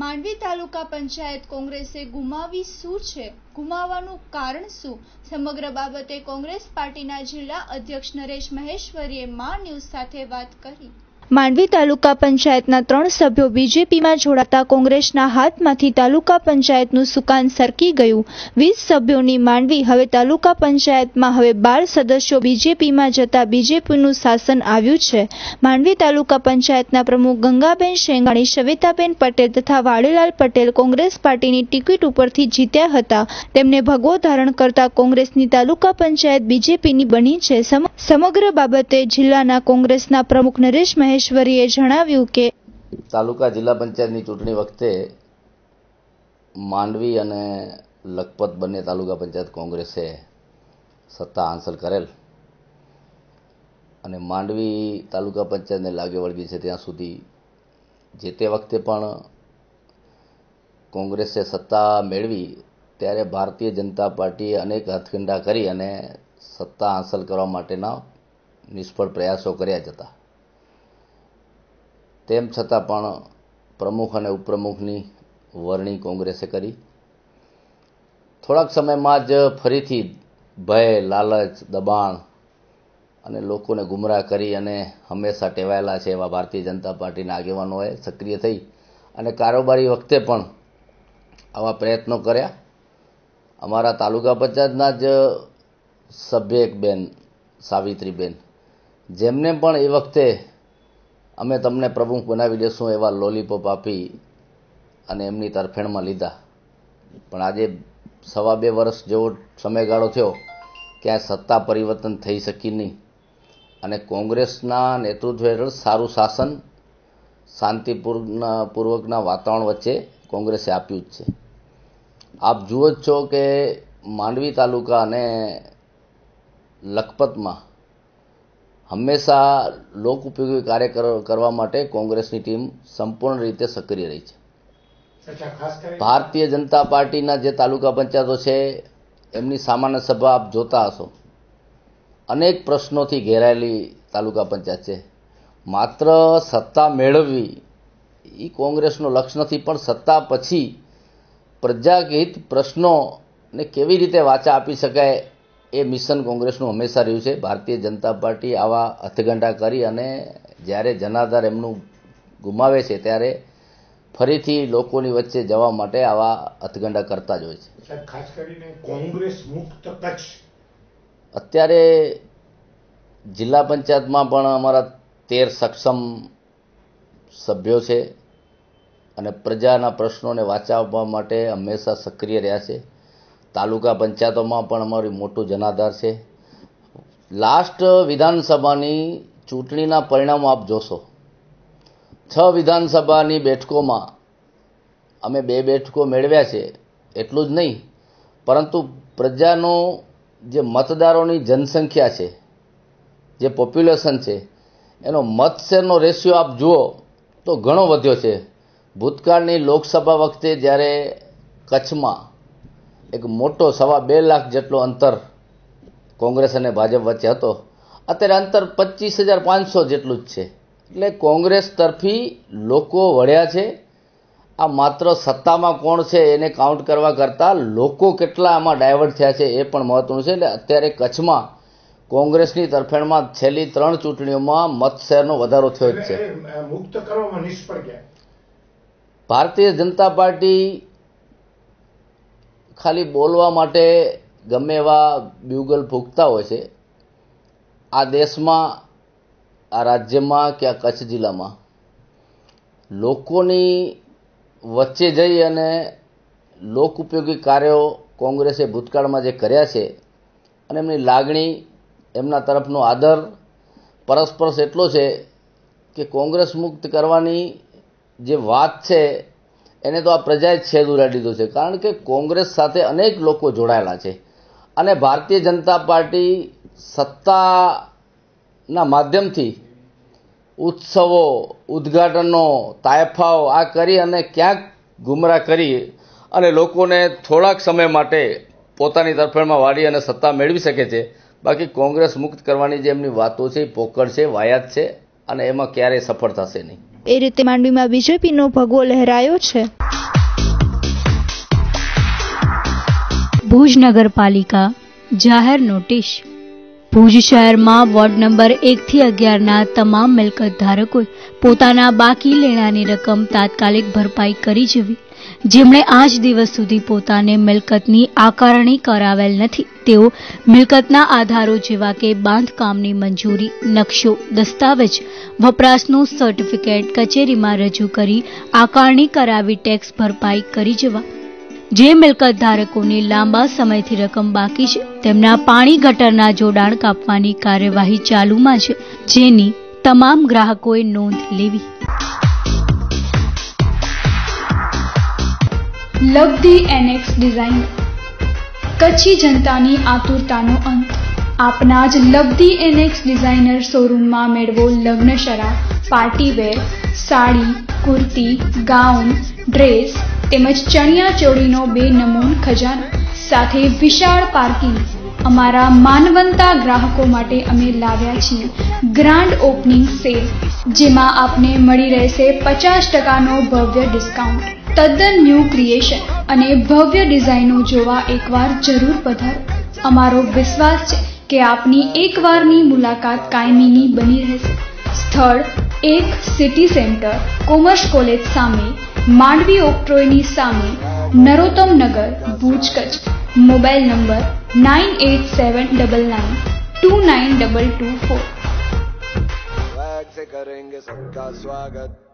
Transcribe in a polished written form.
માંડવી તાલુકા પંચાયત કોંગ્રેસે ગુમાવી શું છે, ગુમાવવાનું કારણ શું? સમગ્ર બાબતે કોંગ્રેસ પાર્ટીના જિલ્લા અધ્યક્ષ નરેશ મહેશ્વરીએ મા ન્યૂઝ સાથે વાત કરી. માંડવી તાલુકા પંચાયતના 3 સભ્યો બીજેપીમાં જોડાતા કોંગ્રેસના હાથમાંથી તાલુકા પંચાયતનું સુકાન સરકી ગયું. 20 સભ્યોની માંડવી હવે તાલુકા પંચાયતમાં હવે 12 સદસ્યો બીજેપીમાં જતા બીજેપીનું શાસન આવ્યું છે. માંડવી તાલુકા પંચાયતના પ્રમુખ ગંગાબેન શેંગાણી, સવિતાબેન પટેલ તથા વાડીલાલ પટેલ કોંગ્રેસ પાર્ટીની ટિકિટ ઉપરથી જીત્યા હતા. તેમને ભગવો ધારણ કરતા કોંગ્રેસની તાલુકા પંચાયત બીજેપીની બની છે. સમગ્ર બાબતે જિલ્લાના કોંગ્રેસના પ્રમુખ નરેશ મહેશ્વરીએ જણાવ્યું કે તાલુકા જિલ્લા પંચાયતની ચૂંટણી વખતે માંડવી અને લખપત બંને તાલુકા પંચાયત કોંગ્રેસે સત્તા હાંસલ કરેલ અને માંડવી તાલુકા પંચાયતને લાગે વળગી છે ત્યાં સુધી જે તે વખતે પણ કોંગ્રેસે સત્તા મેળવી ત્યારે ભારતીય જનતા પાર્ટીએ અનેક હથકંડા કરી અને સત્તા હાંસલ કરવા માટેના નિષ્ફળ પ્રયાસો કર્યા જ હતા. તેમ છતાં પણ પ્રમુખ અને ઉપપ્રમુખની વરણી કોંગ્રેસે કરી. થોડાક સમયમાં જ ફરીથી ભય, લાલચ, દબાણ અને લોકોને ગુમરાહ કરી અને હંમેશા ટેવાયેલા છે એવા ભારતીય જનતા પાર્ટીના આગેવાનોએ સક્રિય થઈ અને કારોબારી વખતે પણ આવા પ્રયત્નો કર્યા. અમારા તાલુકા પંચાયતના જ સભ્ય એક બેન સાવિત્રીબેન, જેમને પણ એ વખતે અમે તમને પ્રમુખ બનાવી દેશું એવા લોલીપોપ આપી અને એમની તરફેણમાં લીધા. પણ આજે 2.5 વર્ષ જેવો સમયગાળો થયો, ક્યાંય સત્તા પરિવર્તન થઈ શકી નહીં અને કોંગ્રેસના નેતૃત્વ હેઠળ સારું શાસન શાંતિપૂર્વકના વાતાવરણ વચ્ચે કોંગ્રેસે આપ્યું જ છે. આપ જુઓ જ છો કે માંડવી તાલુકા અને લખપતમાં હંમેશા લોક ઉપયોગી કાર્ય કરવા માટે કોંગ્રેસની ટીમ સંપૂર્ણ રીતે સક્રિય રહી છે. ભારતીય જનતા પાર્ટીના જે તાલુકા પંચાયતો છે એમની સામાન્ય સભા આપ જોતા હશો, અનેક પ્રશ્નોથી ઘેરાયેલી તાલુકા પંચાયત છે. માત્ર સત્તા મેળવવી એ કોંગ્રેસનો લક્ષ્ય નથી, પણ સત્તા પછી પ્રજાહિત પ્રશ્નોને કેવી રીતે વાચા આપી શકાય એ મિશન કોંગ્રેસનું હંમેશા રહ્યું છે. ભારતીય જનતા પાર્ટી આવા હથગંડા કરી અને જ્યારે જનાધાર એમનું ગુમાવે છે ત્યારે ફરીથી લોકોની વચ્ચે જવા માટે આવા હથગંડા કરતા જ હોય છે. ખાસ કરીને કોંગ્રેસ મુક્ત કચ્છ અત્યારે જિલ્લા પંચાયતમાં પણ અમારા 13 સક્ષમ સભ્યો છે અને પ્રજાના પ્રશ્નોને વાચા આપવા માટે હંમેશા સક્રિય રહ્યા છે. તાલુકા પંચાયતોમાં પણ અમારી મોટું જનાધાર છે. લાસ્ટ વિધાનસભાની ચૂંટણીના પરિણામો આપ જોશો, 6 વિધાનસભાની બેઠકોમાં અમે 2 બેઠકો મેળવ્યા છે. એટલું જ નહીં, પરંતુ પ્રજાનો જે મતદારોની જનસંખ્યા છે, જે પોપ્યુલેશન છે, એનો મતશેરનો રેશિયો આપ જુઓ તો ઘણો વધ્યો છે. ભૂતકાળની લોકસભા વખતે જ્યારે કચ્છમાં એક મોટો 2.25 લાખ જેટલો અંતર કોંગ્રેસ અને ભાજપ વચ્ચે હતો, અત્યારે અંતર 25,500 જેટલું જ છે. એટલે કોંગ્રેસ તરફી લોકો વળ્યા છે. આ માત્ર સત્તામાં કોણ છે એને કાઉન્ટ કરવા કરતાં લોકો કેટલા આમાં ડાયવર્ટ થયા છે એ પણ મહત્વનું છે. એટલે અત્યારે કચ્છમાં કોંગ્રેસની તરફેણમાં છેલ્લી 3 ચૂંટણીઓમાં મતશેરનો વધારો થયો જ છે. મુક્ત કરવામાં નિષ્ફળ ગયા. ભારતીય જનતા પાર્ટી ખાલી બોલવા માટે ગમે એવા બ્યુગલ ફૂંકતા હોય છે. આ દેશમાં, આ રાજ્યમાં કે આ કચ્છ જિલ્લામાં લોકોની વચ્ચે જઈ અને લોક ઉપયોગી કાર્યો કોંગ્રેસે ભૂતકાળમાં જે કર્યા છે અને એમની લાગણી, એમના તરફનો આદર પરસ્પર એટલો છે કે કોંગ્રેસ મુક્ત કરવાની જે વાત છે એને તો આ પ્રજાએ જ છેદ ઉડાડી દીધો છે. કારણ કે કોંગ્રેસ સાથે અનેક લોકો જોડાયેલા છે અને ભારતીય જનતા પાર્ટી સત્તાના માધ્યમથી ઉત્સવો, ઉદ્ઘાટનો, તાયફાઓ આ કરી અને ક્યાંક ગુમરાહ કરી અને લોકોને થોડાક સમય માટે પોતાની તરફેણમાં વાળી અને સત્તા મેળવી શકે છે. બાકી કોંગ્રેસ મુક્ત કરવાની જે એમની વાતો છે એ પોકળ છે, વાયાત છે અને એમાં ક્યારેય સફળ થશે નહીં. એ રીતે માંડવીમાં બીજેપીનો ભગવો લહેરાયો છે. ભુજ નગરપાલિકા જાહેર નોટિસ. ભુજ શહેરમાં વોર્ડ નંબર 1 થી 11ના તમામ મિલકત ધારકોએ પોતાના બાકી લેણાની રકમ તાત્કાલિક ભરપાઈ કરી જવી. જેમણે આજ દિવસ સુધી પોતાને મિલકતની આકારણી કરાવેલ નથી તેઓ મિલકતના આધારો જેવા કે બાંધકામની મંજૂરી, નકશો, દસ્તાવેજ, વપરાશનું સર્ટિફિકેટ કચેરીમાં રજૂ કરી આકારણી કરાવી ટેક્સ ભરપાઈ કરી જવા. જે મિલકત ધારકોની લાંબા સમયથી રકમ બાકી છે તેમના પાણી ગટરના જોડાણ કાપવાની કાર્યવાહી ચાલુમાં છે, જેની તમામ ગ્રાહકોએ નોંધ લેવી. લબ્ધિ એનેક્સ ડિઝાઇન. કચ્છી જનતાની આતુરતાનો અંત. આપના જ લબ્ધિ એનેક્સ ડિઝાઇનર શોરૂમમાં મેળવો લગ્નશરા, party wear, sari, kurti, gown, dress તેમજ ચણિયા ચોળીનો બેનમૂન ખજાનો સાથે વિશાળ પાર્કિંગ. અમારા માનવંતા ગ્રાહકો માટે અમે લાવ્યા છીએ ગ્રાન્ડ ઓપનિંગ સેલ, જેમાં આપને મળી રહેશે 50% ભવ્ય ડિસ્કાઉન્ટ. તદ્દન ન્યૂ ક્રિએશન અને ભવ્ય ડિઝાઇનો જોવા એકવાર જરૂર પધારો. અમારો વિશ્વાસ છે કે આપની એકવારની મુલાકાત કાયમીની બની રહેશે. સ્થળ 1 સિટી સેન્ટર, કોમર્સ કોલેજ સામે, માંડવી ઓક્ટ્રોયની સામે, નરોત્તમ નગર, ભુજ, કચ્છ. Mobile number 9879929224. करेंगे सबका स्वागत.